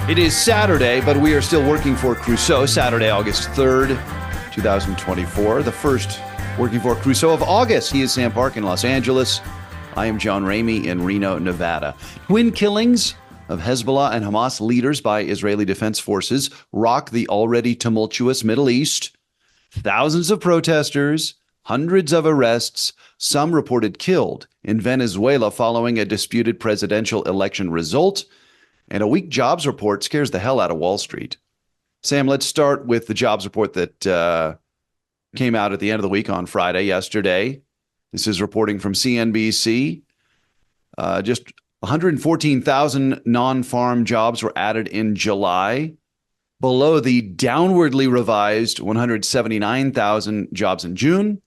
It is Saturday, but we are still working for Crusoe, Saturday, August 3rd, 2024, the first working for Crusoe of August. He is Sam Park in Los Angeles. I am John Ramey in Reno, Nevada. Twin killings of Hezbollah and Hamas leaders by Israeli Defense Forces rock the already tumultuous Middle East. Thousands of protesters, hundreds of arrests, some reported killed in Venezuela following a disputed presidential election result. And a weak jobs report scares the hell out of Wall Street. Sam, let's start with the jobs report that came out at the end of the week on Friday, yesterday. This is reporting from CNBC. Just 114,000 non-farm jobs were added in July, below the downwardly revised 179,000 jobs in June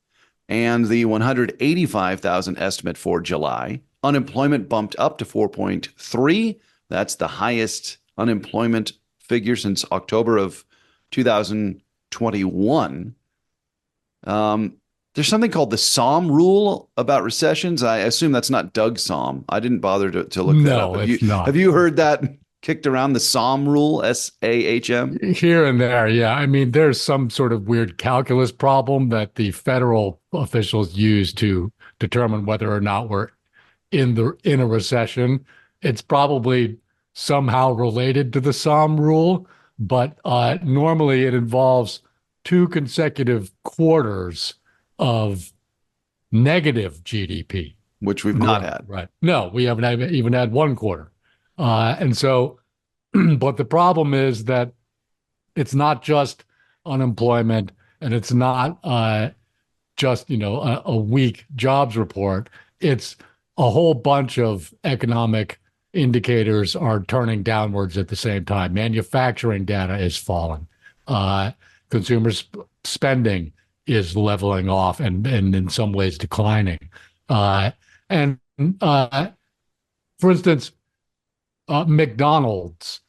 and the 185,000 estimate for July. Unemployment bumped up to 4.3%. That's the highest unemployment figure since October of 2021. There's something called the Psalm rule about recessions. I assume that's not Doug Psalm. I didn't bother to look that up. No, it's not. Have you heard that kicked around, the Psalm rule, SAHM? Here and there, yeah. I mean, there's some sort of weird calculus problem that the federal officials use to determine whether or not we're in a recession. It's probably somehow related to the Psalm rule, but normally it involves 2 consecutive quarters of negative GDP. Which we've not had. Right. No, we haven't even had 1 quarter. And so, but the problem is that it's not just unemployment and it's not just, a weak jobs report. It's a whole bunch of economic indicators are turning downwards at the same time. Manufacturing data is falling. Consumer spending is leveling off and in some ways declining. For instance, McDonald's,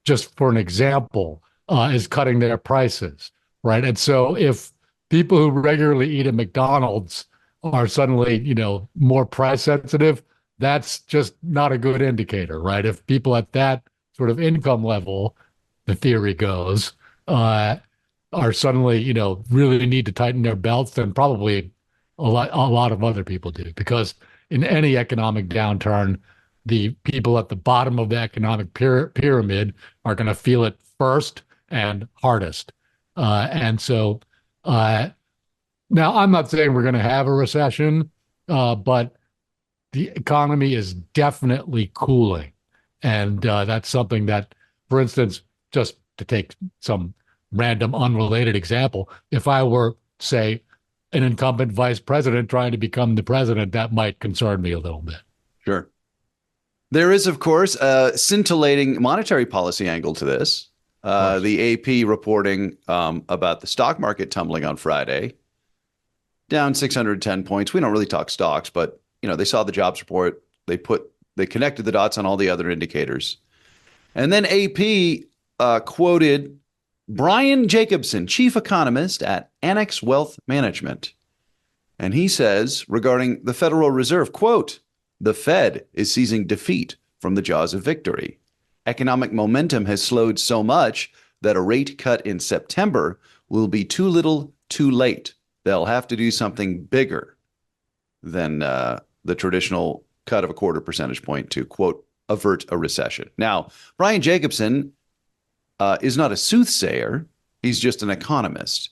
just for an example, is cutting their prices, right? And so if people who regularly eat at McDonald's are suddenly, more price sensitive, that's just not a good indicator, right? If people at that sort of income level, the theory goes, are suddenly, really need to tighten their belts, then probably a lot of other people do. Because in any economic downturn, the people at the bottom of the economic pyramid are going to feel it first and hardest. And so now I'm not saying we're going to have a recession, but the economy is definitely cooling. And that's something that, for instance, just to take some random unrelated example, if I were, say, an incumbent vice president trying to become the president, that might concern me a little bit. Sure. There is, of course, a scintillating monetary policy angle to this. The AP reporting about the stock market tumbling on Friday, down 610 points. We don't really talk stocks, but they saw the jobs report. They connected the dots on all the other indicators. And then AP quoted Brian Jacobson, chief economist at Annex Wealth Management. And he says regarding the Federal Reserve, quote, "The Fed is seizing defeat from the jaws of victory. Economic momentum has slowed so much that a rate cut in September will be too little, too late. They'll have to do something bigger than the traditional cut of a 0.25 percentage point to, quote, avert a recession." Now, Brian Jacobson is not a soothsayer. He's just an economist.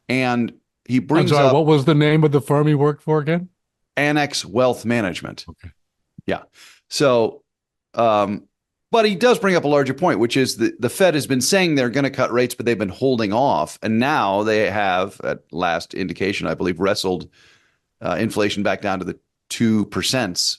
And he brings up... what was the name of the firm he worked for again? Annex Wealth Management. Okay. Yeah. So, but he does bring up a larger point, which is the Fed has been saying they're going to cut rates, but they've been holding off. And now they have, at last indication, I believe, wrestled inflation back down to the 2%.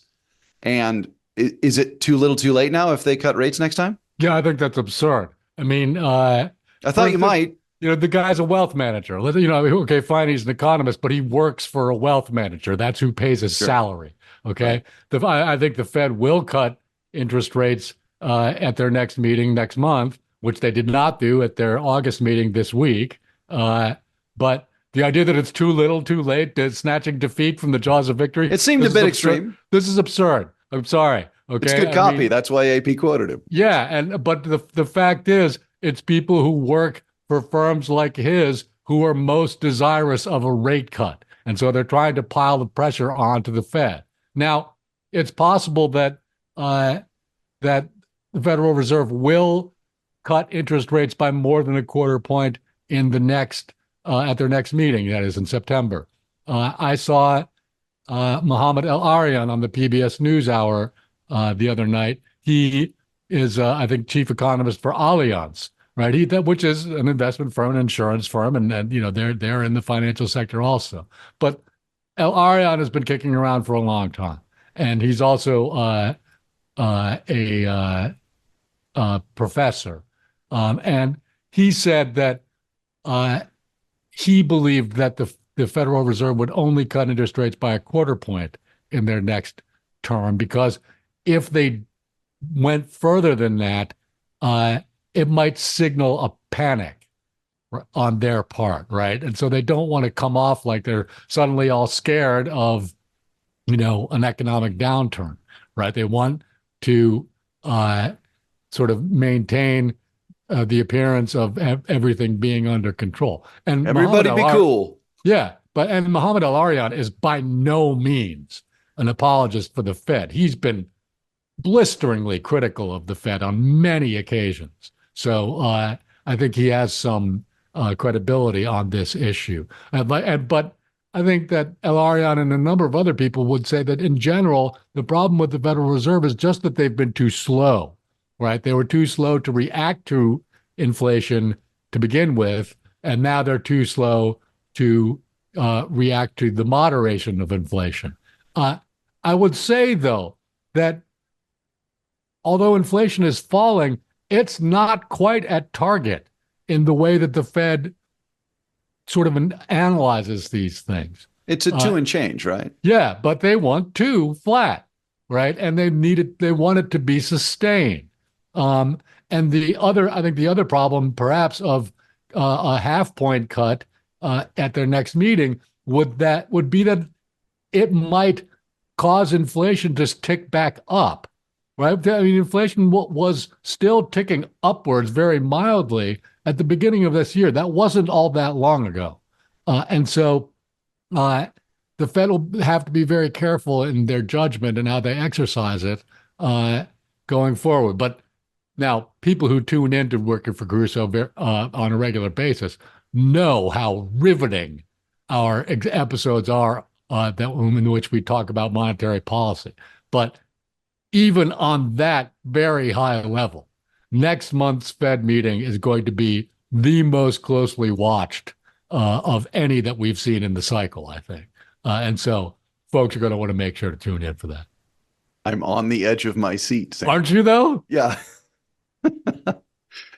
And is it too little too late now if they cut rates next time? Yeah, I think that's absurd. I mean, I thought you might. The guy's a wealth manager. Okay, fine, he's an economist, but he works for a wealth manager. That's who pays his salary. Okay. Right. I think the Fed will cut interest rates at their next meeting next month, which they did not do at their August meeting this week. But the idea that it's too little, too late, snatching defeat from the jaws of victory. It seemed a bit extreme. This is absurd. I'm sorry. Okay. It's good copy. That's why AP quoted him. Yeah, but the fact is, it's people who work for firms like his who are most desirous of a rate cut. And so they're trying to pile the pressure onto the Fed. Now, it's possible that that the Federal Reserve will cut interest rates by more than a quarter point in the next at their next meeting, that is in September. I saw Mohammed El-Arian on the PBS NewsHour the other night. He is, I think, chief economist for Allianz, right? Which is an investment firm, an insurance firm, and they're in the financial sector also. But El-Arian has been kicking around for a long time, and he's also a professor, and he said that he believed that the Federal Reserve would only cut interest rates by a quarter point in their next term, because if they went further than that, it might signal a panic on their part, right? And so they don't want to come off like they're suddenly all scared of, an economic downturn, right? They want to sort of maintain the appearance of everything being under control. And everybody be cool. Yeah, and Mohammed El-Arian is by no means an apologist for the Fed. He's been blisteringly critical of the Fed on many occasions. So I think he has some credibility on this issue. But I think that El-Arian and a number of other people would say that in general, the problem with the Federal Reserve is just that they've been too slow, right? They were too slow to react to inflation to begin with, and now they're too slow to react to the moderation of inflation. I would say, though, that although inflation is falling, it's not quite at target in the way that the Fed sort of analyzes these things. It's a 2 and change, right? Yeah, but they want 2 flat, right? And they want it to be sustained. And I think the other problem, perhaps, of a half point cut at their next meeting would be that it might cause inflation to tick back up, right? I mean, inflation was still ticking upwards very mildly at the beginning of this year. That wasn't all that long ago. And so the Fed will have to be very careful in their judgment and how they exercise it going forward. But now, people who tune into Working for Crusoe on a regular basis know how riveting our episodes are in which we talk about monetary policy. But even on that very high level, next month's Fed meeting is going to be the most closely watched of any that we've seen in the cycle, I think. And so folks are going to want to make sure to tune in for that. I'm on the edge of my seat, Sam. Aren't you, though? Yeah.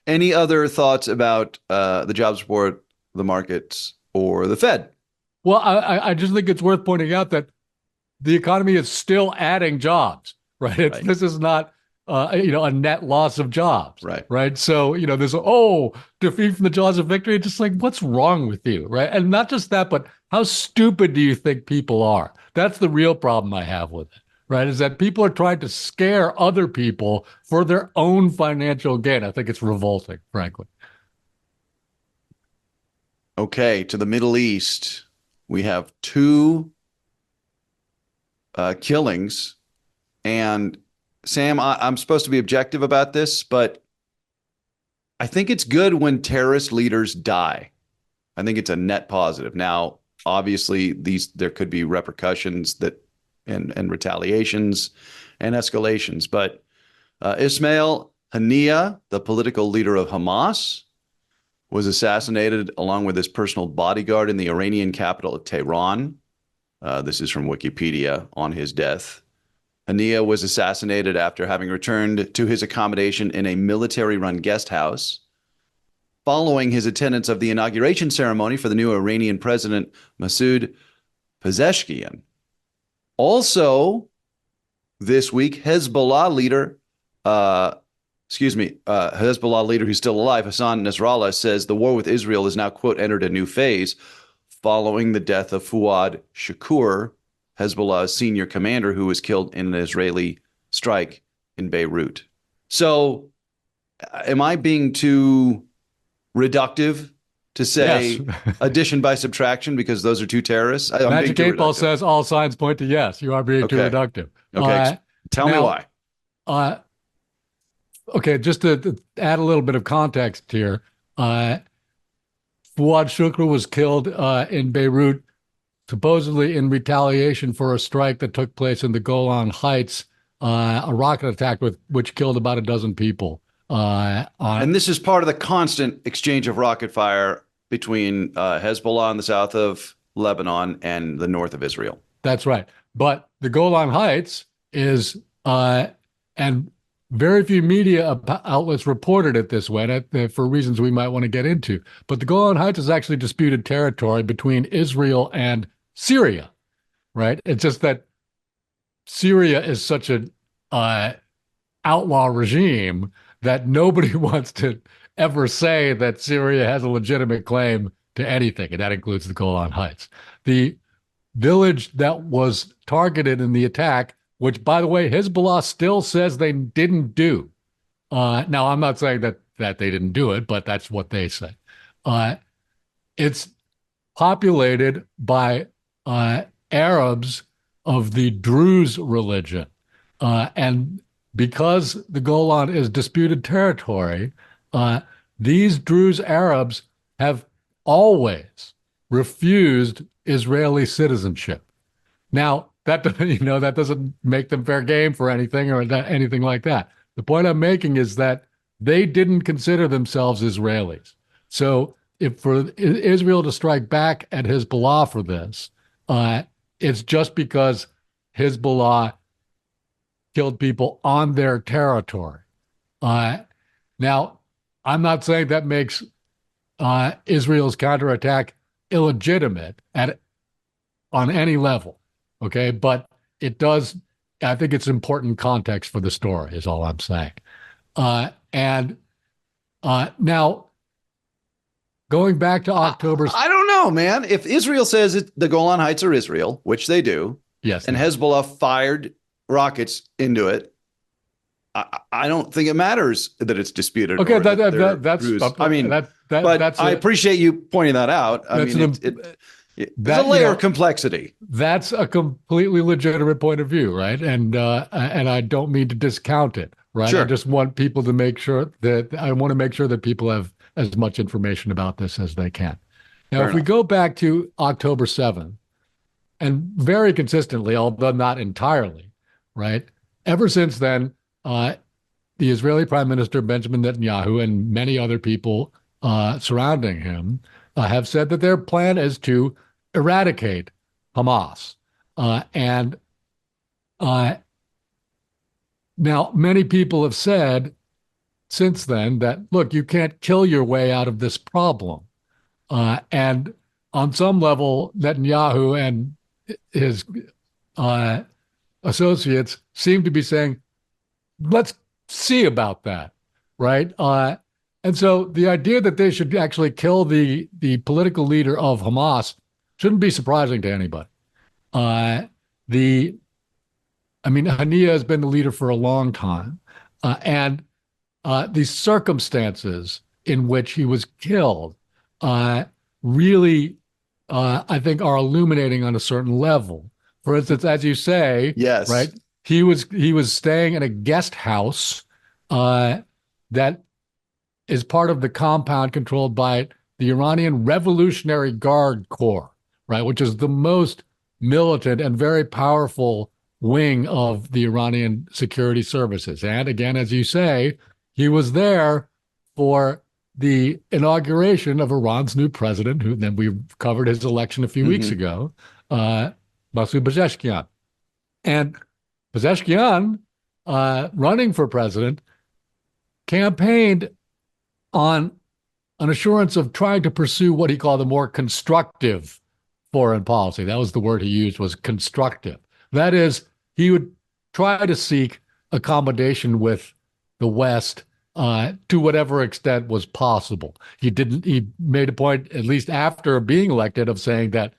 Any other thoughts about the jobs report, the markets, or the Fed? Well, I just think it's worth pointing out that the economy is still adding jobs, right? Right. This is not a net loss of jobs, right? So there's defeat from the jaws of victory. Just like, what's wrong with you, right? And not just that, but how stupid do you think people are? That's the real problem I have with it, right? Is that people are trying to scare other people for their own financial gain. I think it's revolting, frankly. Okay, to the Middle East, we have 2 killings, and Sam, I'm supposed to be objective about this, but I think it's good when terrorist leaders die. I think it's a net positive. Now, obviously, there could be repercussions and retaliations and escalations, but Ismail Haniyeh, the political leader of Hamas, was assassinated along with his personal bodyguard in the Iranian capital of Tehran. This is from Wikipedia on his death. Haniyeh was assassinated after having returned to his accommodation in a military-run guest house following his attendance of the inauguration ceremony for the new Iranian president, Masoud Pezeshkian. Also, this week, Hezbollah leader who's still alive, Hassan Nasrallah, says the war with Israel is now, quote, entered a new phase following the death of Fuad Shakur, Hezbollah's senior commander, who was killed in an Israeli strike in Beirut. So am I being too reductive to say Yes. addition by subtraction because those are two terrorists? I'm being Magic too 8 Ball reductive. says all signs point to yes. You are being too Okay. reductive. Okay. Tell me Now, why. uh, okay, just to add a little bit of context here, Fuad Shukr was killed in Beirut, supposedly in retaliation for a strike that took place in the Golan Heights, a rocket attack which killed about a dozen people. And this is part of the constant exchange of rocket fire between Hezbollah in the south of Lebanon and the north of Israel. That's right. But the Golan Heights is, and very few media outlets reported it this way for reasons we might want to get into. But the Golan Heights is actually disputed territory between Israel and Syria, right? It's just that Syria is such an outlaw regime that nobody wants to ever say that Syria has a legitimate claim to anything, and that includes the Golan Heights. The village that was targeted in the attack, which, by the way, Hezbollah still says they didn't do. Now, I'm not saying that they didn't do it, but that's what they say. It's populated by Arabs of the Druze religion. And because the Golan is disputed territory, these Druze Arabs have always refused Israeli citizenship. Now, that that doesn't make them fair game for anything or anything like that. The point I'm making is that they didn't consider themselves Israelis. So if for Israel to strike back at Hezbollah for this, it's just because Hezbollah killed people on their territory. Now, I'm not saying that makes Israel's counterattack illegitimate on any level, okay? But it does, I think it's important context for the story is all I'm saying. And now, going back to October... I don't know, man. If Israel says the Golan Heights are Israel, which they do, yes, and Hezbollah fired rockets into it, I don't think it matters that it's disputed. Okay, that's. I mean, but I appreciate you pointing that out. I mean, there's a layer of complexity. That's a completely legitimate point of view, right? And I don't mean to discount it, right? Sure. I just want people to make sure that people have as much information about this as they can. Now, if we go back to October 7th, and very consistently, although not entirely, right? Ever since then, the Israeli Prime Minister Benjamin Netanyahu and many other people surrounding him have said that their plan is to eradicate Hamas. And now many people have said since then that, look, you can't kill your way out of this problem. And on some level, Netanyahu and his associates seem to be saying, let's see about that, right? And so the idea that they should actually kill the political leader of Hamas shouldn't be surprising to anybody. Haniya has been the leader for a long time, and the circumstances in which he was killed really, I think, are illuminating on a certain level. For instance, as you say, yes, right, he was staying in a guest house that is part of the compound controlled by the Iranian Revolutionary Guard Corps, right, which is the most militant and very powerful wing of the Iranian security services. And again, as you say, he was there for the inauguration of Iran's new president, who then we covered his election a few weeks ago, Masoud Pezeshkian. And Pezeshkian, running for president, campaigned on an assurance of trying to pursue what he called a more constructive foreign policy. That was the word he used, was constructive. That is, he would try to seek accommodation with the West to whatever extent was possible. He made a point, at least after being elected, of saying that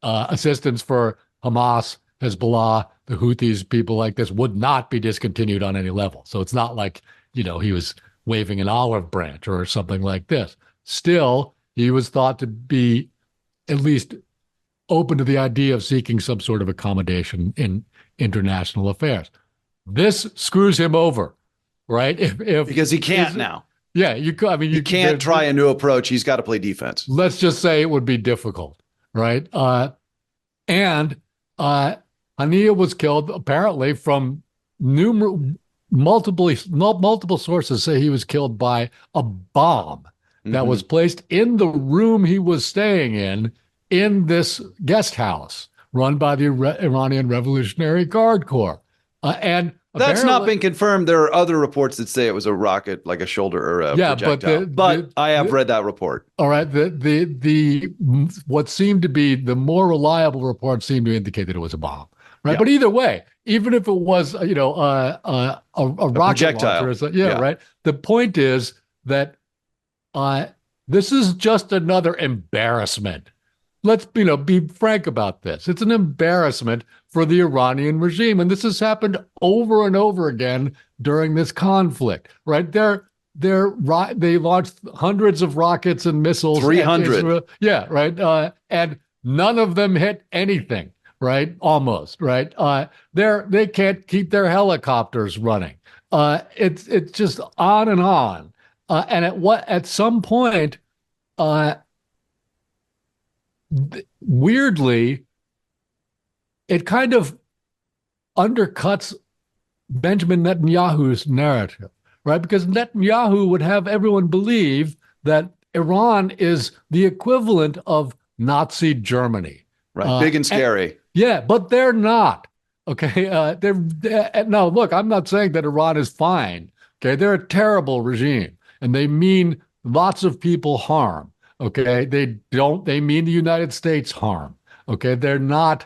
assistance for Hamas Hezbollah, the Houthis, people like this would not be discontinued on any level. So it's not like, he was waving an olive branch or something like this. Still, he was thought to be at least open to the idea of seeking some sort of accommodation in international affairs. This screws him over, right? Because he can't now. Yeah, you can't try a new approach. He's got to play defense. Let's just say it would be difficult, right? And Haniyeh was killed apparently from multiple sources say he was killed by a bomb that was placed in the room he was staying in this guest house run by the Iranian Revolutionary Guard Corps. And that's not been confirmed. There are other reports that say it was a rocket, like a shoulder or a projectile. But I have read that report. All right. What seemed to be the more reliable reports seemed to indicate that it was a bomb. Right. Yeah. But either way, even if it was, a rocket projectile. launcher, right. The point is that this is just another embarrassment. Let's, be frank about this. It's an embarrassment for the Iranian regime. And this has happened over and over again during this conflict, right? They launched hundreds of rockets and missiles. 300. Yeah, right. And none of them hit anything, right? Almost, right? They can't keep their helicopters running. It's just on and on. And at some point, weirdly, it kind of undercuts Benjamin Netanyahu's narrative, right? Because Netanyahu would have everyone believe that Iran is the equivalent of Nazi Germany. Right, big and scary. But they're not. Okay, no, look, I'm not saying that Iran is fine. Okay, they're a terrible regime, and they mean lots of people harm. Okay, they mean the United States harm. Okay, they're not.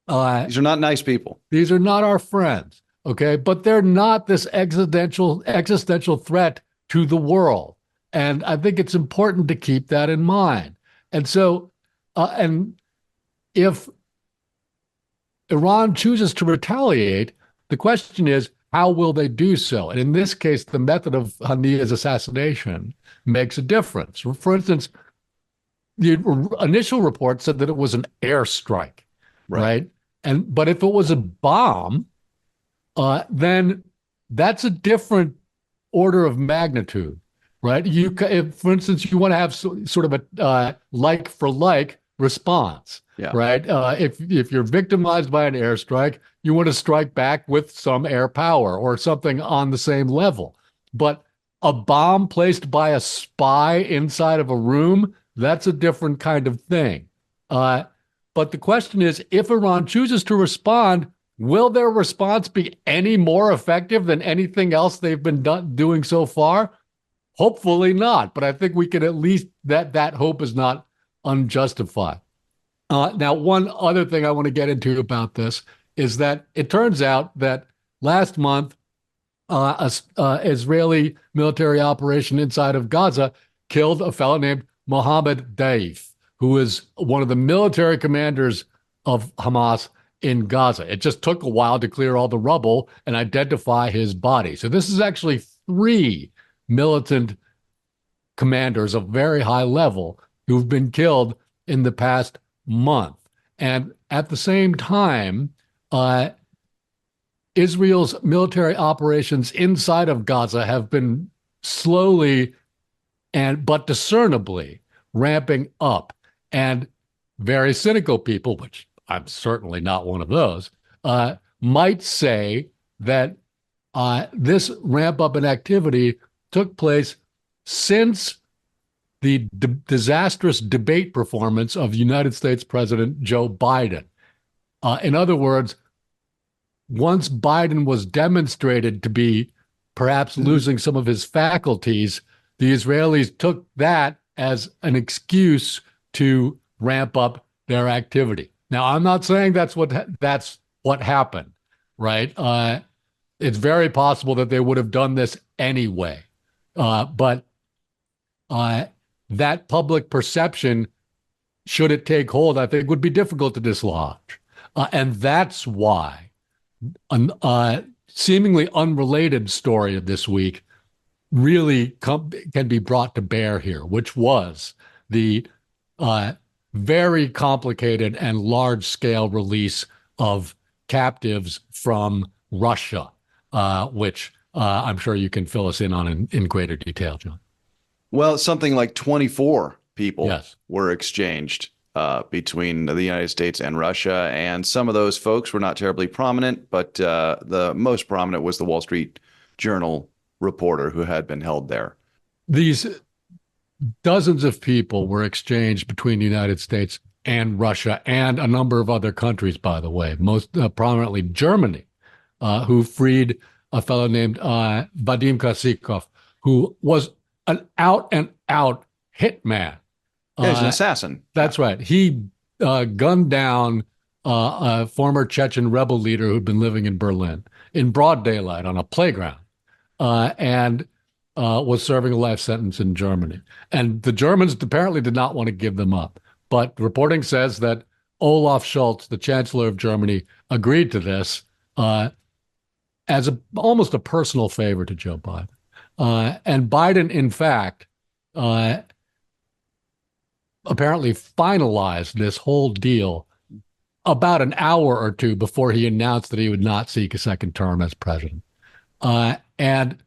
These are not nice people. These are not our friends. Okay, but they're not this existential threat to the world. And I think it's important to keep that in mind. And so, and if Iran chooses to retaliate, the question is, how will they do so? And in this case, the method of Haniyeh's assassination makes a difference. For instance, the initial report said that it was an airstrike, right? But if it was a bomb, then that's a different order of magnitude, right? If, for instance, you want to have sort of a like for like response, right? If you're victimized by an airstrike, you want to strike back with some air power or something on the same level. But a bomb placed by a spy inside of a room, that's a different kind of thing. But the question is, if Iran chooses to respond, will their response be any more effective than anything else they've been doing so far? Hopefully not. But I think we can at least, that hope is not unjustified. Now, one other thing I want to get into about this is that it turns out that last month, Israeli military operation inside of Gaza killed a fellow named Mohammed Daif, who is one of the military commanders of Hamas in Gaza. It just took a while to clear all the rubble and identify his body. So this is actually 3 militant commanders of very high level who've been killed in the past month. And at the same time, Israel's military operations inside of Gaza have been slowly but discernibly ramping up. And very cynical people, which I'm certainly not one of those, might say that this ramp up in activity took place since the disastrous debate performance of United States President Joe Biden. In other words, once Biden was demonstrated to be perhaps losing some of his faculties, the Israelis took that as an excuse to ramp up their activity. Now, I'm not saying that's what happened, right? It's very possible that they would have done this anyway, but that public perception, should it take hold, I think would be difficult to dislodge. And that's why a seemingly unrelated story of this week really can be brought to bear here, which was the very complicated and large-scale release of captives from Russia, which I'm sure you can fill us in on in greater detail, John. Well, something like 24 people Yes. were exchanged between the United States and Russia. And some of those folks were not terribly prominent, but the most prominent was the Wall Street Journal reporter who had been held there. These dozens of people were exchanged between the United States and Russia and a number of other countries, by the way, most prominently Germany, who freed a fellow named Vadim Kosikov, who was an out-and-out hitman. Yeah, he's an assassin. That's right. He gunned down a former Chechen rebel leader who'd been living in Berlin in broad daylight on a playground, and was serving a life sentence in Germany. And the Germans apparently did not want to give them up. But reporting says that Olaf Scholz, the Chancellor of Germany, agreed to this as almost a personal favor to Joe Biden. And Biden, in fact, apparently finalized this whole deal about an hour or two before he announced that he would not seek a second term as president. And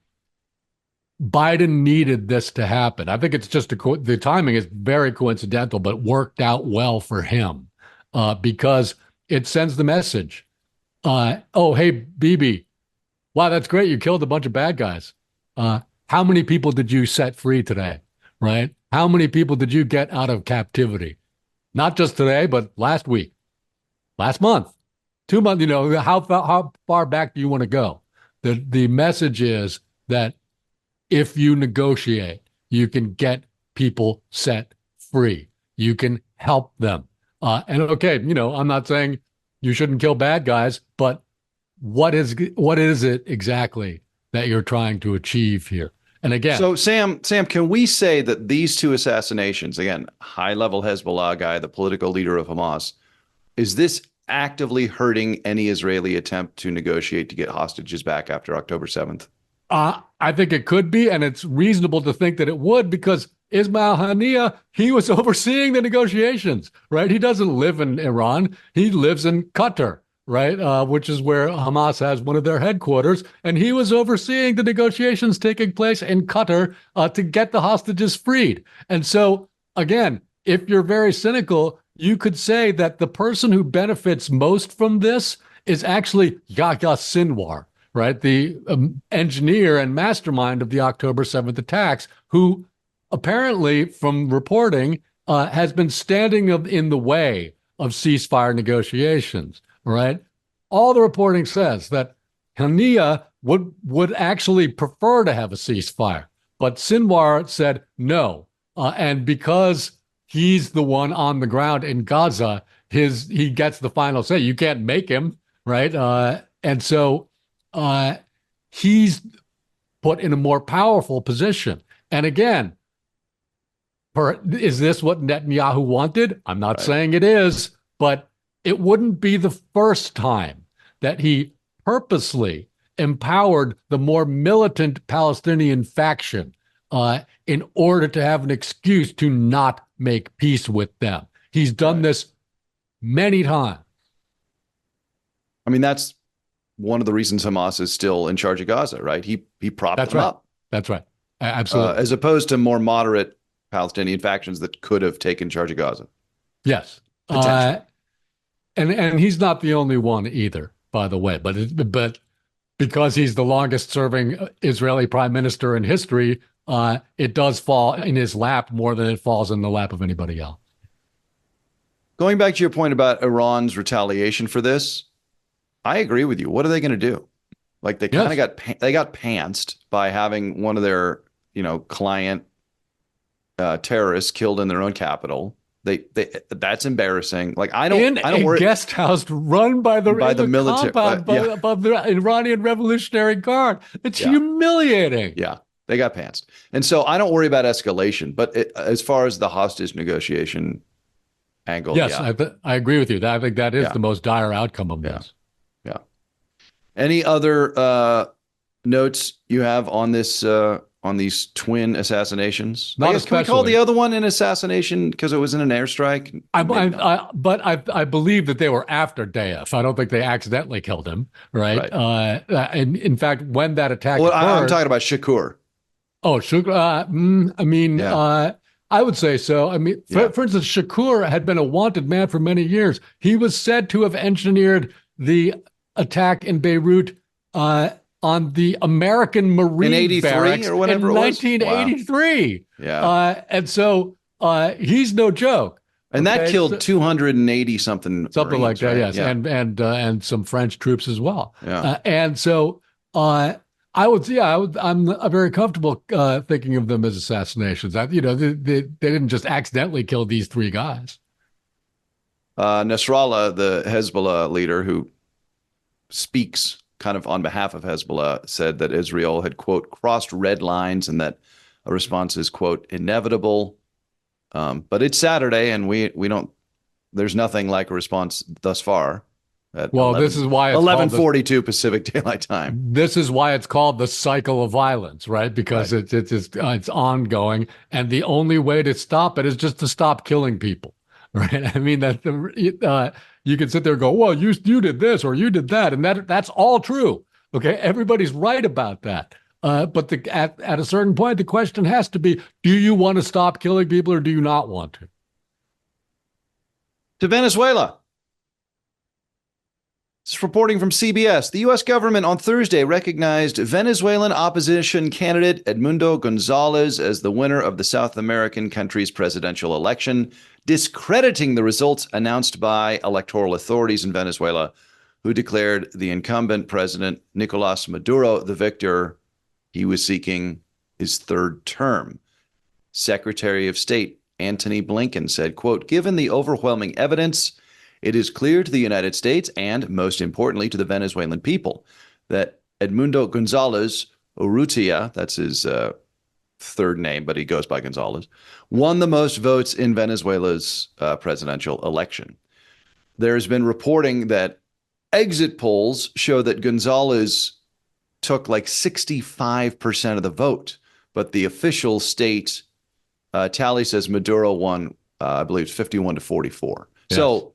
Biden needed this to happen. I think it's just the timing is very coincidental, but worked out well for him because it sends the message. Oh, hey, Bibi, wow, that's great. You killed a bunch of bad guys. How many people did you set free today, right? How many people did you get out of captivity? Not just today, but last week, last month, 2 months, you know, how far back do you want to go? The message is that if you negotiate, you can get people set free. You can help them. And okay, you know, I'm not saying you shouldn't kill bad guys, but what is it exactly that you're trying to achieve here? And again, so Sam, can we say that these two assassinations, again, high-level Hezbollah guy, the political leader of Hamas, is this actively hurting any Israeli attempt to negotiate to get hostages back after October 7th? I think it could be, and it's reasonable to think that it would, because Ismail Haniyeh, he was overseeing the negotiations, right? He doesn't live in Iran. He lives in Qatar, right? Which is where Hamas has one of their headquarters. And he was overseeing the negotiations taking place in Qatar to get the hostages freed. And so, again, if you're very cynical, you could say that the person who benefits most from this is actually Yahya Sinwar, right? The engineer and mastermind of the October 7th attacks, who apparently, from reporting, has been standing in the way of ceasefire negotiations, right? All the reporting says that Haniyeh would actually prefer to have a ceasefire, but Sinwar said no. And because he's the one on the ground in Gaza, he gets the final say. You can't make him, right? And so he's put in a more powerful position. And again, is this what Netanyahu wanted? I'm not saying it is, but it wouldn't be the first time that he purposely empowered the more militant Palestinian faction in order to have an excuse to not make peace with them. He's done this many times. I mean, that's one of the reasons Hamas is still in charge of Gaza, right? He propped them up. That's right. Absolutely. As opposed to more moderate Palestinian factions that could have taken charge of Gaza. Yes. And he's not the only one either, by the way. But because he's the longest serving Israeli prime minister in history, it does fall in his lap more than it falls in the lap of anybody else. Going back to your point about Iran's retaliation for this, I agree with you. What are they going to do? Like they kind of got pantsed by having one of their, client terrorists killed in their own capital. That's embarrassing. Like I don't worry. Guest house run by the military, above the Iranian Revolutionary Guard. It's humiliating. Yeah, they got pantsed, and so I don't worry about escalation. But as far as the hostage negotiation, angle. Yes, Yeah. I agree with you. I think that is Yeah. the most dire outcome of Yeah. this. Yeah. Any other notes you have on this on these twin assassinations? I Not guess can we call the especially. other one an assassination because it was in an airstrike? Maybe not. But I believe that they were after Deif. I don't think they accidentally killed him, right? Right. And in fact, when that attack Well, I'm occurred, talking about Shakur. oh, Shakur. I mean, Yeah. I would say so. I mean, Yeah. for instance, Shakur had been a wanted man for many years. He was said to have engineered the attack in Beirut on the American Marine In 83 barracks or whatever in it was? 1983. Wow. Yeah. And so he's no joke. And that Okay, killed so, 280 something something like Marines, that, right? yes, Yeah. and some French troops as well. Yeah. And so I'm very comfortable thinking of them as assassinations. They didn't just accidentally kill these three guys. Nasrallah, the Hezbollah leader who speaks kind of on behalf of Hezbollah, said that Israel had, quote, crossed red lines and that a response is, quote, inevitable. But it's Saturday and we don't, there's nothing like a response thus far at Well, this is why it's 11:42 Pacific Daylight Time. This is why it's called the cycle of violence, right? Because Right. it's ongoing, and the only way to stop it is just to stop killing people, right? I mean that you can sit there and go, well, you did this or you did that, and that's all true. Okay, everybody's right about that. But at a certain point, the question has to be: do you want to stop killing people, or do you not want to? To Venezuela. This is reporting from CBS. The U.S. government on Thursday recognized Venezuelan opposition candidate Edmundo Gonzalez as the winner of the South American country's presidential election, discrediting the results announced by electoral authorities in Venezuela, who declared the incumbent president, Nicolas Maduro, the victor. He was seeking his third term. Secretary of State Antony Blinken said, quote, given the overwhelming evidence, it is clear to the United States and, most importantly, to the Venezuelan people that Edmundo Gonzalez Urrutia, that's his third name, but he goes by Gonzalez, won the most votes in Venezuela's presidential election. There has been reporting that exit polls show that Gonzalez took like 65% of the vote, but the official state tally says Maduro won, I believe, 51-44. Yes. So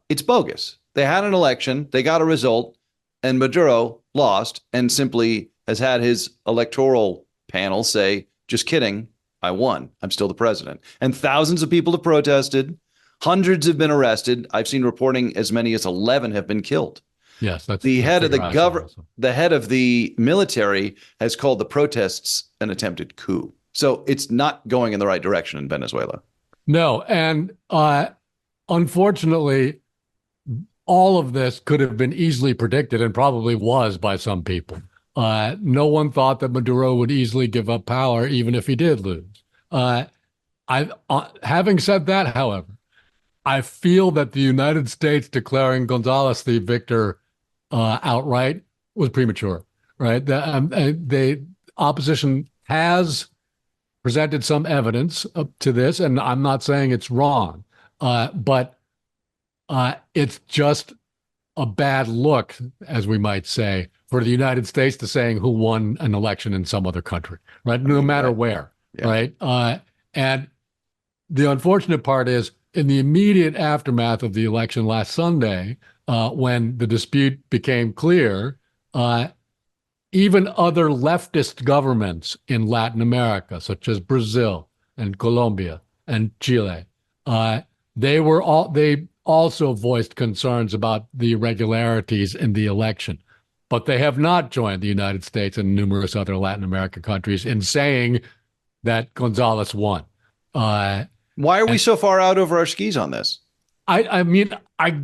it's bogus. They had an election, they got a result, and Maduro lost and simply has had his electoral panel say, just kidding, I won. I'm still the president. And thousands of people have protested. Hundreds have been arrested. I've seen reporting as many as 11 have been killed. Yes, that's the head of the government. The head of the military has called the protests an attempted coup. So it's not going in the right direction in Venezuela. No, and unfortunately, all of this could have been easily predicted and probably was by some people. No one thought that Maduro would easily give up power, even if he did lose. Having said that, however, I feel that the United States declaring Gonzalez the victor outright was premature, right? The opposition has presented some evidence to this, and I'm not saying it's wrong, but it's just a bad look, as we might say, for the United States to saying who won an election in some other country, right? No matter where, right? And the unfortunate part is, in the immediate aftermath of the election last Sunday, when the dispute became clear, even other leftist governments in Latin America, such as Brazil and Colombia and Chile, they also voiced concerns about the irregularities in the election. But they have not joined the United States and numerous other Latin American countries in saying that Gonzalez won. Why are we so far out over our skis on this? I mean, I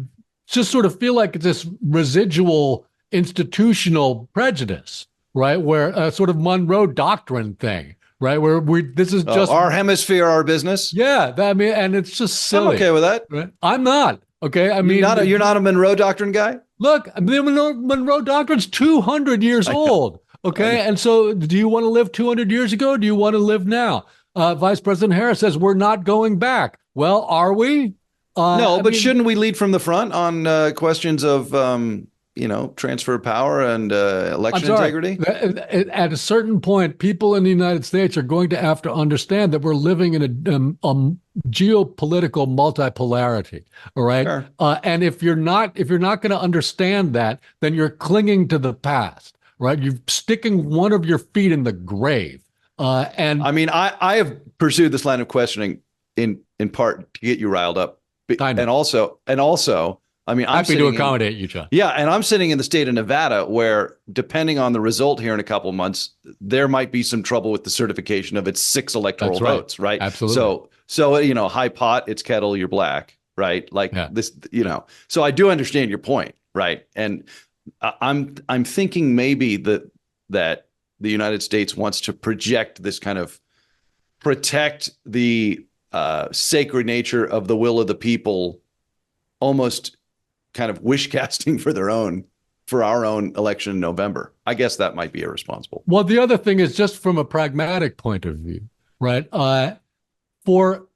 just sort of feel like it's this residual institutional prejudice, right? Where a sort of Monroe Doctrine thing, right? Where this is just our hemisphere, our business. Yeah, I mean, and it's just silly. I'm okay with that. Right? I'm not. Okay, I mean, you're not a Monroe Doctrine guy. Look, the Monroe Doctrine's 200 years old. Okay, and so do you want to live 200 years ago? Or do you want to live now? Vice President Harris says we're not going back. Well, are we? No, but shouldn't we lead from the front on questions of, transfer of power and election integrity? At a certain point, people in the United States are going to have to understand that we're living in a geopolitical multipolarity. All right. Sure. And if you're not going to understand that, then you're clinging to the past. Right. You're sticking one of your feet in the grave. And I mean, I have pursued this line of questioning in part to get you riled up. And also, I mean, I'm happy to accommodate you, John. Yeah, and I'm sitting in the state of Nevada where, depending on the result here in a couple of months, there might be some trouble with the certification of its 6 electoral votes, right? Absolutely. So high pot, it's kettle, you're black, right? This, So I do understand your point, right? And I'm thinking maybe that the United States wants to project this kind of protect the sacred nature of the will of the people, almost kind of wish casting for our own election in November. I guess that might be irresponsible. Well, the other thing is, just from a pragmatic point of view, right? For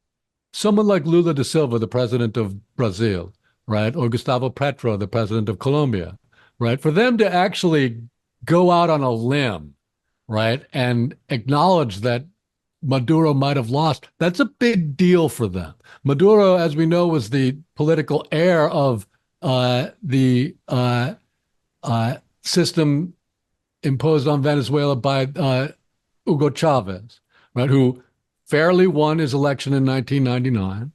someone like Lula da Silva, the president of Brazil, right, or Gustavo Petro, the president of Colombia, right, for them to actually go out on a limb, right, and acknowledge that Maduro might have lost, that's a big deal for them. Maduro, as we know, was the political heir of the system imposed on Venezuela by Hugo Chavez, right, who fairly won his election in 1999,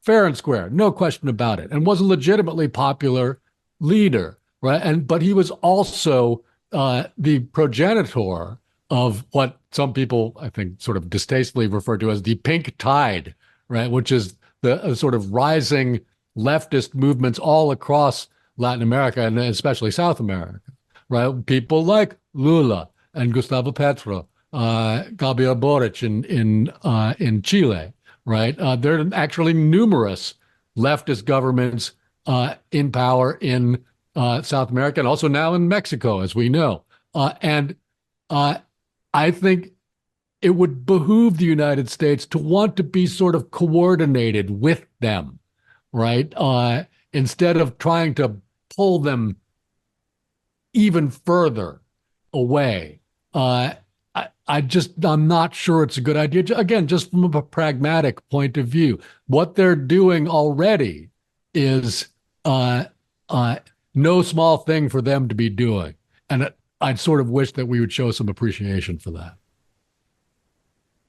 fair and square, no question about it, and was a legitimately popular leader, right? But he was also the progenitor of what some people, I think, sort of distastefully refer to as the pink tide, right? Which is the sort of rising leftist movements all across Latin America and especially South America, right? People like Lula and Gustavo Petro, Gabriel Boric in Chile, right? There are actually numerous leftist governments in power in South America and also now in Mexico, as we know. I think it would behoove the United States to want to be sort of coordinated with them, right? Instead of trying to pull them even further away. I'm not sure it's a good idea. Again, just from a pragmatic point of view, what they're doing already is no small thing for them to be doing. And I'd sort of wish that we would show some appreciation for that.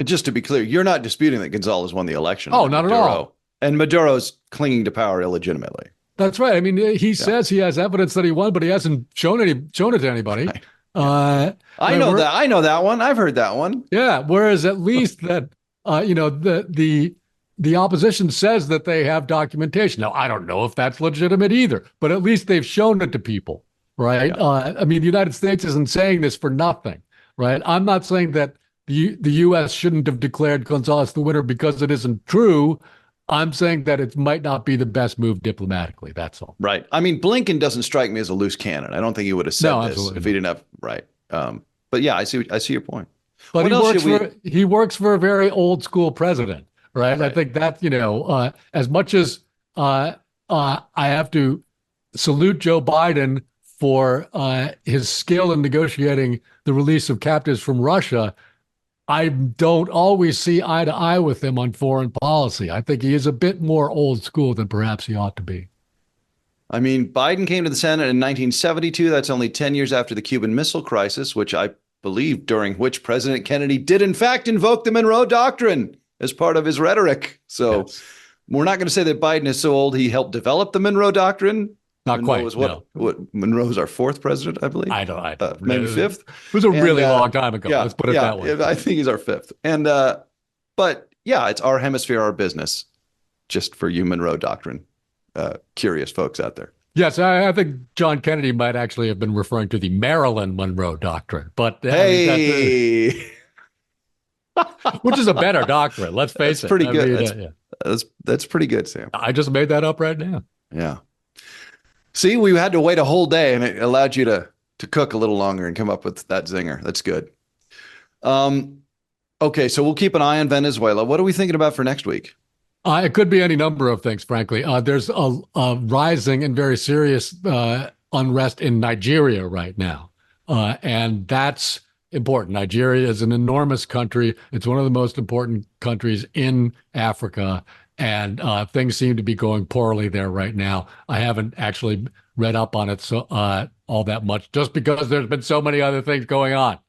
Just to be clear, you're not disputing that Gonzalez won the election. Oh, not at all. And Maduro's clinging to power illegitimately. That's right. I mean, he says he has evidence that he won, but he hasn't shown it to anybody. Right. I know that one. I've heard that one. Yeah. Whereas at least that, the opposition says that they have documentation. Now, I don't know if that's legitimate either, but at least they've shown it to people. Right. Yeah. I mean, the United States isn't saying this for nothing. Right. I'm not saying that the U.S. shouldn't have declared Gonzalez the winner because it isn't true. I'm saying that it might not be the best move diplomatically. That's all. Right. I mean, Blinken doesn't strike me as a loose cannon. I don't think he would have said this if he didn't have. Right. But yeah, I see your point. But he works for a very old school president. Right. I think that, as much as I have to salute Joe Biden for his skill in negotiating the release of captives from Russia, I don't always see eye to eye with him on foreign policy. I think he is a bit more old school than perhaps he ought to be. I mean, Biden came to the Senate in 1972. That's only 10 years after the Cuban Missile Crisis, which I believe during which President Kennedy did, in fact, invoke the Monroe Doctrine as part of his rhetoric. So We're not going to say that Biden is so old he helped develop the Monroe Doctrine. Not Monroe quite. Was what Monroe was our 4th president, I believe. I don't maybe 5th. It was a really long time ago. Let's put it that way. I think he's our 5th. And but yeah, it's our hemisphere, our business. Just for you Monroe Doctrine curious folks out there. Yes, I think John Kennedy might actually have been referring to the Marilyn Monroe Doctrine. But hey, which is a better doctrine. Let's face it. Pretty good. That's pretty good, Sam. I just made that up right now. Yeah. See, we had to wait a whole day, and it allowed you to cook a little longer and come up with that zinger. That's good. Okay, so we'll keep an eye on Venezuela. What are we thinking about for next week? It could be any number of things, frankly. There's a rising and very serious unrest in Nigeria right now. And that's important. Nigeria is an enormous country. It's one of the most important countries in Africa. And things seem to be going poorly there right now. I haven't actually read up on it all that much, just because there's been so many other things going on.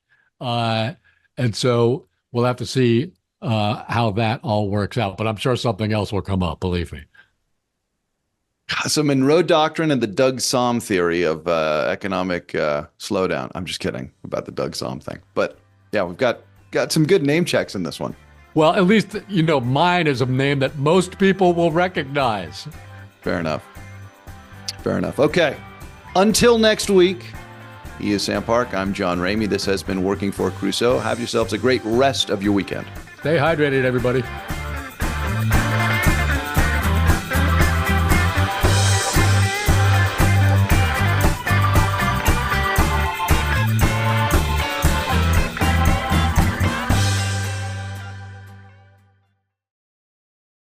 And so we'll have to see how that all works out. But I'm sure something else will come up, believe me. So Monroe Doctrine and the Doug Somm theory of economic slowdown. I'm just kidding about the Doug Somm thing. But yeah, we've got some good name checks in this one. Well, at least, mine is a name that most people will recognize. Fair enough. Fair enough. Okay. Until next week, he is Sam Park. I'm John Ramey. This has been Working for Crusoe. Have yourselves a great rest of your weekend. Stay hydrated, everybody.